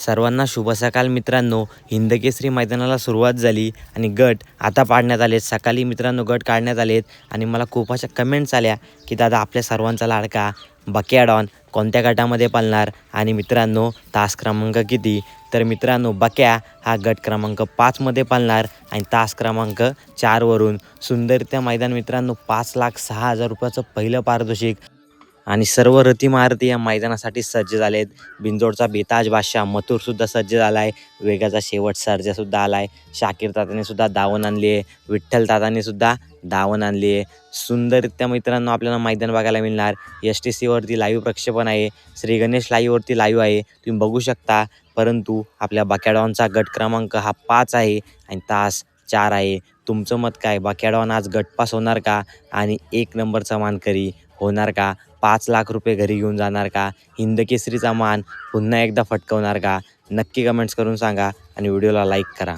सर्वांना शुभ सकाळ मित्रांनो. हिंदकेसरी मैदानाला सुरुवात झाली आणि गट आता पाडण्यात आलेत. सकाळी मित्रांनो गट काढण्यात आलेत आणि मला खूप अशा कमेंट्स आल्या की दादा आपल्या सर्वांचा लाडका बकिया डॉन कोणत्या गटामध्ये पाळणार आणि मित्रांनो तास क्रमांक किती. तर मित्रांनो बक्या हा गट क्रमांक 5मध्ये पाळणार आणि तास क्रमांक 4वरून सुंदररित्या मैदान मित्रांनो 5,06,000 रुपयाचं पहिलं पारितोषिक आणि सर्व रथी महारथी या मैदानासाठी सज्ज झालेत. बिंजोडचा बेताज बादशाह मथुरसुद्धा सज्ज झाला आहे. वेगाचा शेवट सर्जासुद्धा आला आहे. शाकीर ताताने सुद्धा दावण आणली आहे. विठ्ठल ताताने सुद्धा दावण आणली आहे. सुंदररित्या मित्रांनो आपल्याला मैदान बघायला मिळणार. STCवरती लाईव्ह प्रक्षेपण आहे. श्री गणेश लाईव्हवरती लाईव्ह आहे, तुम्ही बघू शकता. परंतु आपल्या बक्याडॉनचा गट क्रमांक हा 5 आहे आणि तास 4 आहे. तुमचं मत काय? बक्याडॉन आज गटपास होणार का आणि 1 नंबरचा मानकरी होणार का? 5 लाख रुपये घरी घेऊन जाणार का? हिंदकेसरीचा मान पुन्हा एकदा फटकवणार का? नक्की कमेंट्स करून सांगा आणि व्हिडिओला लाईक करा.